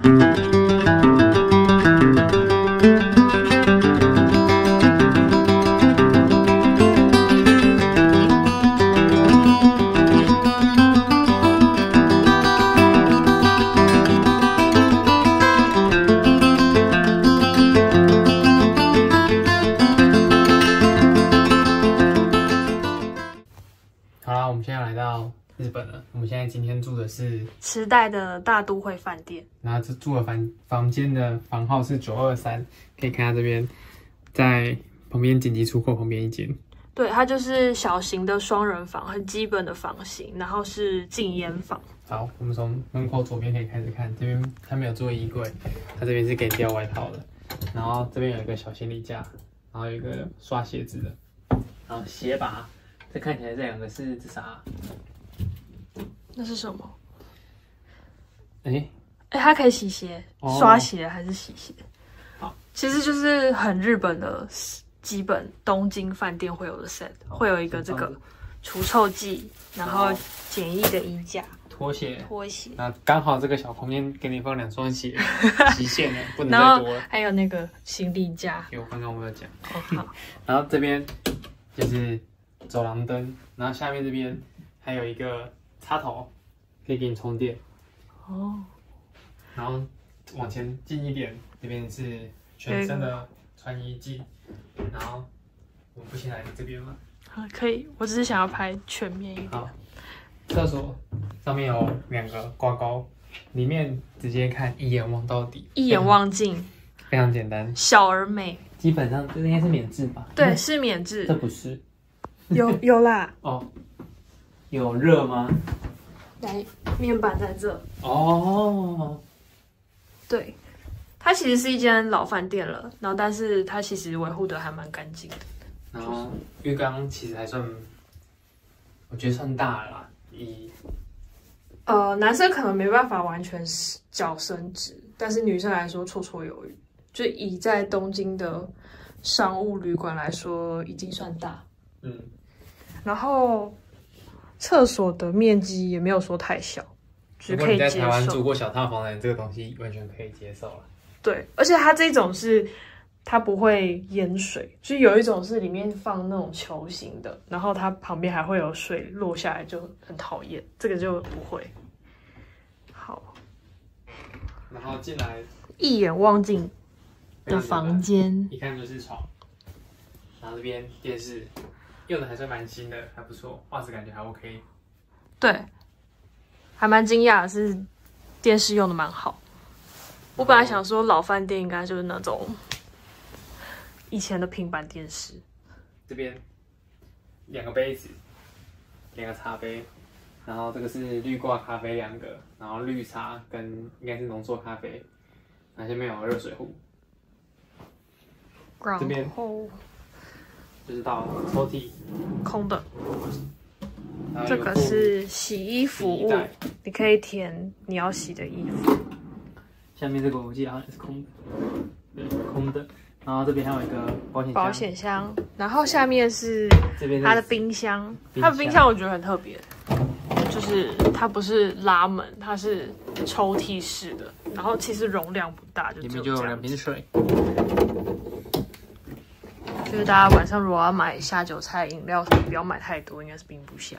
好啦，我们现在来到日本了。我们现在今天住的是池袋的大都会饭店，然后住的房间的房号是923，可以看到这边，在旁边紧急出口旁边一间。对，它就是小型的双人房，很基本的房型，然后是禁烟房。好，我们从门口左边可以开始看，这边它没有做衣柜，它这边是给你吊外套的，然后这边有一个小行李架，然后有一个刷鞋子的，然后鞋拔，这看起来这两个是啥？那是什么？哎，它可以洗鞋、刷鞋还是洗鞋？好，其实就是很日本的基本东京饭店会有的 set， 会有一个这个除臭剂，然后简易的衣架、拖鞋，那刚好这个小空间给你放2双鞋，极限了，不能再多了。还有那个行李架，有，刚刚我有讲。好。然后这边就是走廊灯，然后下面这边还有一个插头，可以给你充电。哦。然后往前进一点，这边是全身的穿衣镜。然后我们不先来这边吗？可以，我只是想要拍全面一点。好，厕所上面有2个挂钩，里面直接看一眼望到底，一眼望尽，非常简单，小而美。基本上这应该是免治吧？对，是免治。这不是？有啦。哦，有热吗？来，面板在这。哦，对。它其实是一间老饭店了，然后但是它其实维护的还蛮干净的。然后浴缸其实还算，我觉得算大了啦。男生可能没办法完全脚伸直，但是女生来说绰绰有余。就以在东京的商务旅馆来说，已经算大。嗯。然后厕所的面积也没有说太小，如果你在台湾住过小套房的人，这个东西完全可以接受了。对，而且它这种是它不会淹水，就有一种是里面放那种球形的，然后它旁边还会有水落下来，就很讨厌。这个就不会。好，然后进来一眼望尽的房间，一看就是床，然后这边电视用的还算蛮新的，还不错，画质感觉还 OK。对，还蛮惊讶的是电视用的蛮好。我本来想说老饭店应该就是那种以前的平板电视。这边2个杯子，2个茶杯，然后这个是绿挂咖啡2个，然后绿茶跟应该是浓缩咖啡，然后下面有热水壶。这边就是到抽屉，空的。这个是洗衣服务，你可以填你要洗的衣服。下面这个我记得好像是空的，对，空的。然后这边还有一个保险箱，然后下面是它的冰箱。它的冰箱我觉得很特别，就是它不是拉门，它是抽屉式的，然后其实容量不大，里面就有2瓶水。就是大家晚上如果要买下酒菜、饮料什么，不要买太多，应该是冰不下。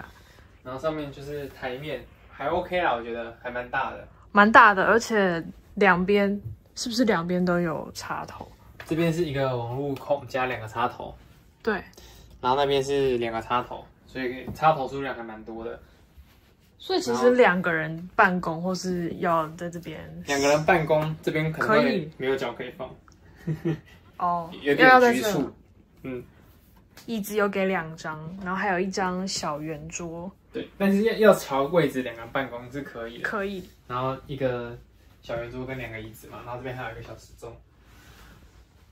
然后上面就是台面，还 OK 啦，我觉得还蛮大的。蛮大的，而且两边是不是两边都有插头？这边是一个网路孔加2个插头，对。然后那边是2个插头，所以插头数量还蛮多的。所以其实2个人办公或是要在这边，2个人办公这边可能会没有脚可以放。哦，有点局促。嗯，椅子有给2张，然后还有1张小圆桌。对，但是要调位置，2个人办公是可以的。可以。然后一个小圆桌跟2个椅子嘛，然后这边还有一个小时钟。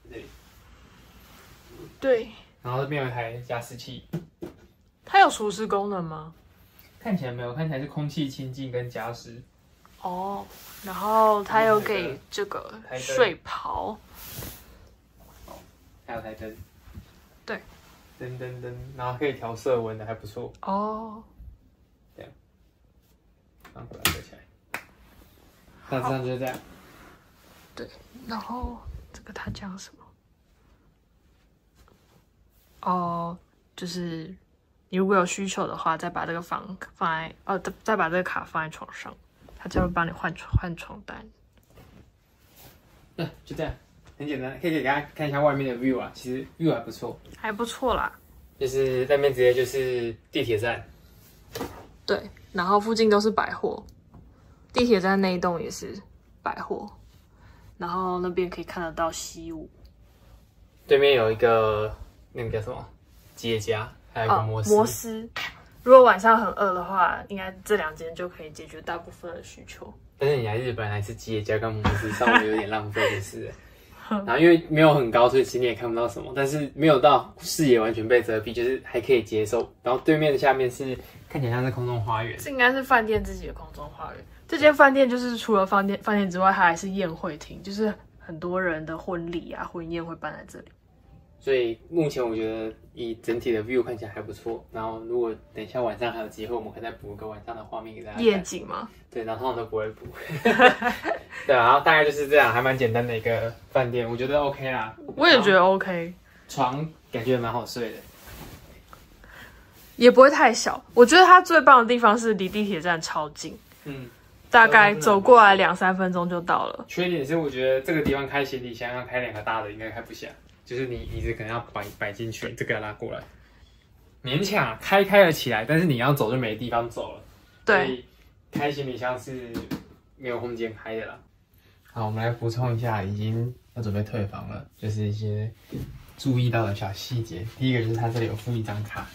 这里。对。然后这边有一台加湿器。它有除湿功能吗？看起来没有，看起来是空气清净跟加湿。哦，然后它有给这个睡袍。还有台灯。对。灯，然后可以调色温的，还不错。哦。这样。然后把它合起来。大致上就是这样。对，然后这个它讲什么？哦，就是你如果有需求的话，再把这个放在再把这个卡放在床上，它就会帮你换床单。就这样，很简单，可以给大家看一下外面的 view 啊，其实 view 还不错，还不错啦。就是那边直接就是地铁站，对，然后附近都是百货，地铁站那一栋也是百货，然后那边可以看得到西武，对面有一个那个叫什么吉野家，还有一个摩斯。如果晚上很饿的话，应该这2间就可以解决大部分的需求。但是你来日本还是吉野家跟摩斯，稍微有点浪费就是了。然后因为没有很高，所以其实你也看不到什么，但是没有到视野完全被遮蔽，就是还可以接受。然后对面的下面是看起来像是空中花园，这应该是饭店自己的空中花园。这间饭店就是除了饭店之外，它还是宴会厅，就是很多人的婚礼啊、婚宴会办在这里。所以目前我觉得以整体的 view 看起来还不错。然后如果等一下晚上还有机会，我们可以再补个晚上的画面给大家看。夜景吗？对，然后通常都不会补。对，然后大概就是这样，还蛮简单的一个饭店，我觉得 OK 啦。我也觉得 OK， 床感觉蛮好睡的，也不会太小。我觉得它最棒的地方是离地铁站超近，大概走过来2-3分钟就到了。缺点是我觉得这个地方开行李箱要开2个大的，应该开不下。就是你椅子可能要摆进去，这个要拉过来，勉强开了起来，但是你要走就没地方走了。对，所以开行李箱是没有空间开的啦。好，我们来补充一下，已经要准备退房了，就是一些注意到的小细节。第一个就是它这里有附一张卡，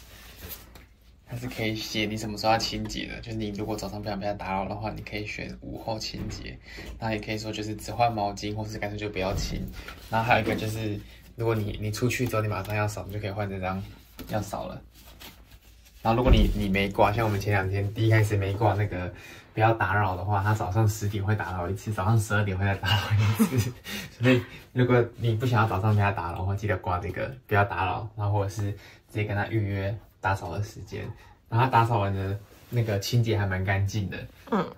它是可以写你什么时候要清洁的，就是你如果早上不想被它打扰的话，你可以选午后清洁。那也可以说就是只换毛巾，或是干脆就不要清。然后还有一个就是。如果你出去之后你马上要扫，你就可以换这张要扫了。然后如果你没挂，像我们前2天第一开始没挂那个不要打扰的话，它早上10点会打扰一次，早上12点会再打扰一次。所以如果你不想要早上被它打扰的话，记得挂这个不要打扰，然后或者是直接跟他预约打扫的时间。然后他打扫完的那个清洁还蛮干净的，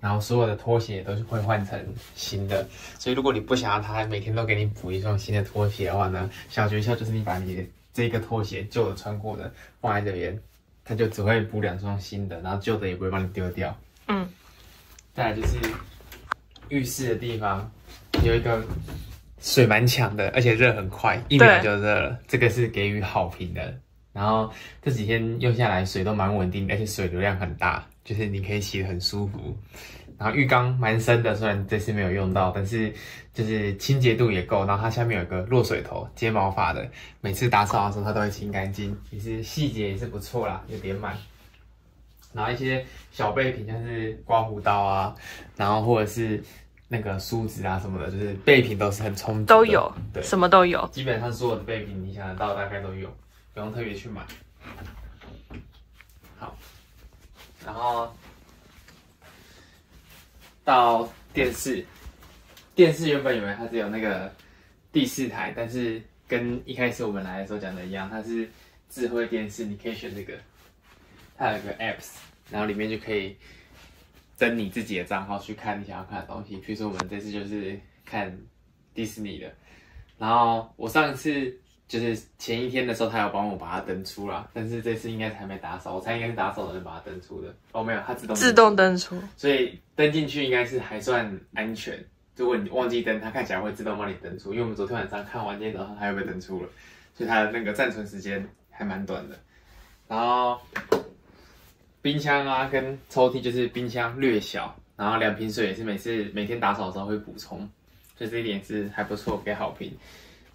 然后所有的拖鞋都是会换成新的，所以如果你不想要他每天都给你补一双新的拖鞋的话呢，小诀窍就是你把你的这个拖鞋旧的穿过的放在这边，他就只会补2双新的，然后旧的也不会帮你丢掉。再来就是浴室的地方有一个水蛮强的，而且热很快，1秒就热了，这个是给予好评的。然后这几天用下来水都蛮稳定的，而且水流量很大，就是你可以洗得很舒服。然后浴缸蛮深的，虽然这次没有用到，但是就是清洁度也够。然后它下面有个落水头，接毛发的，每次打扫的时候它都会清干净，也是细节也是不错啦，有点满。然后一些小备品像是刮胡刀啊，然后或者是那个梳子啊什么的，就是备品都是很充足的，都有，对，什么都有，基本上所有的备品你想得到大概都有。不用特别去买。好，然后到电视，电视原本以为它只有那个第4台，但是跟一开始我们来的时候讲的一样，它是智慧电视，你可以选这个，它有一个 apps， 然后里面就可以登你自己的账号去看你想要看的东西。比如说我们这次就是看迪士尼的，然后我上一次。就是前1天的时候，他有帮我把它登出啦，但是这次应该还没打扫，我猜应该是打扫的人把它登出的。哦，没有，它自动登出，所以登进去应该是还算安全。如果你忘记登，它看起来会自动帮你登出，因为我们昨天晚上看完，今天早上它又被登出了，所以它的那个暂存时间还蛮短的。然后冰箱啊跟抽屉就是冰箱略小，然后2瓶水也是每天打扫的时候会补充，所以这一点是还不错，给好评。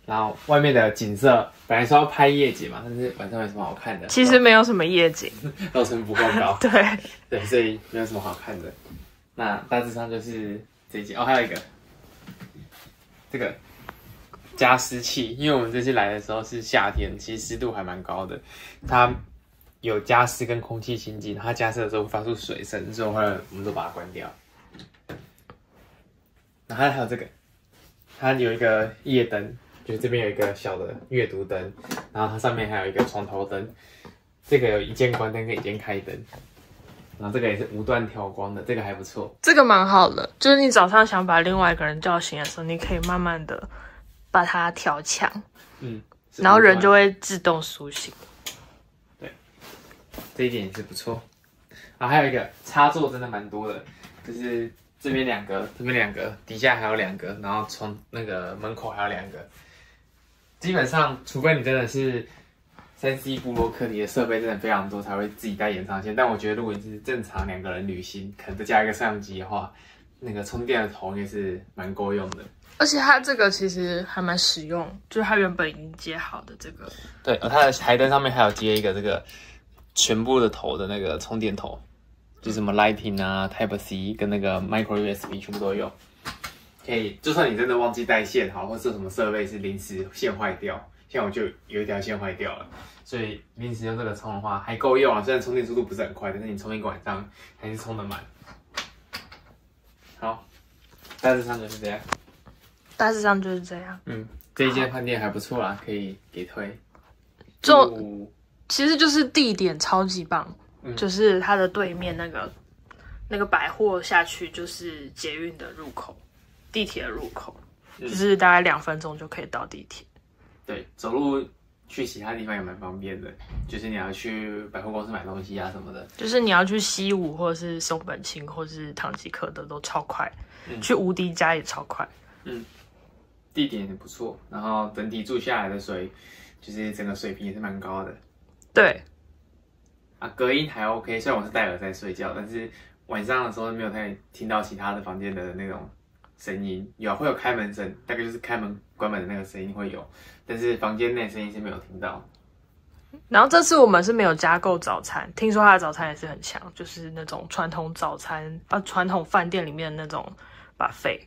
然后外面的景色本来说要拍夜景嘛，但是晚上没什么好看的。其实没有什么夜景，楼层不够高。对，所以没有什么好看的。那大致上就是这一集哦，还有一个这个加湿器，因为我们这次来的时候是夏天，其实湿度还蛮高的，它有加湿跟空气清净，它加湿的时候会发出水声，所以后来我们都把它关掉。然后还有这个，它有一个夜灯。就是这边有一个小的阅读灯，然后它上面还有一个床头灯，这个有一键关灯跟一键开灯。然后这个也是无段调光的，这个还不错。这个蛮好的，就是你早上想把另外一个人叫醒的时候，你可以慢慢的把它调强，然后人就会自动苏醒。对，这一点也是不错。然后还有一个插座真的蛮多的，就是这边2个，这边2个，底下还有2个，然后从那个门口还有2个。基本上，除非你真的是3C 部落客，你的设备真的非常多，才会自己带延长线。但我觉得，如果你是正常2个人旅行，可能再加一个摄像机的话，那个充电的头应该是蛮够用的。而且它这个其实还蛮实用，就是它原本已经接好的这个。对，它的台灯上面还有接一个这个全部的头的那个充电头，就是什么 Lighting 啊、Type C 跟那个 Micro USB 全部都有。可以，就算你真的忘记带线好，或是什么设备是临时线坏掉，像我就有一条线坏掉了，所以临时用这个充的话还够用啊。虽然充电速度不是很快，但是你充一个晚上还是充得满。好，大致上就是这样。大致上就是这样。这一间饭店还不错啦，可以给推。其实就是地点超级棒，就是它的对面那个百货下去就是捷运的入口，地铁的入口，就是大概2分钟就可以到地铁。对，走路去其他地方也蛮方便的，就是你要去百货公司买东西啊什么的，就是你要去西武或者是松本清或者是唐吉诃德都超快，去无敌家也超快。地点也不错，然后整体住下来的水，就是整个水平也是蛮高的。对，隔音还 OK， 虽然我是戴耳在睡觉，但是晚上的时候没有太听到其他的房间的那种声音，会有开门声，大概就是开门关门的那个声音会有，但是房间内声音是没有听到。然后这次我们是没有加购早餐，听说它的早餐也是很强，就是那种传统早餐传统饭店里面的那种buffet。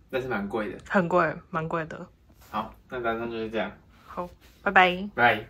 但是蛮贵的，很贵，蛮贵的。好，那大致上就是这样。好，拜拜。拜。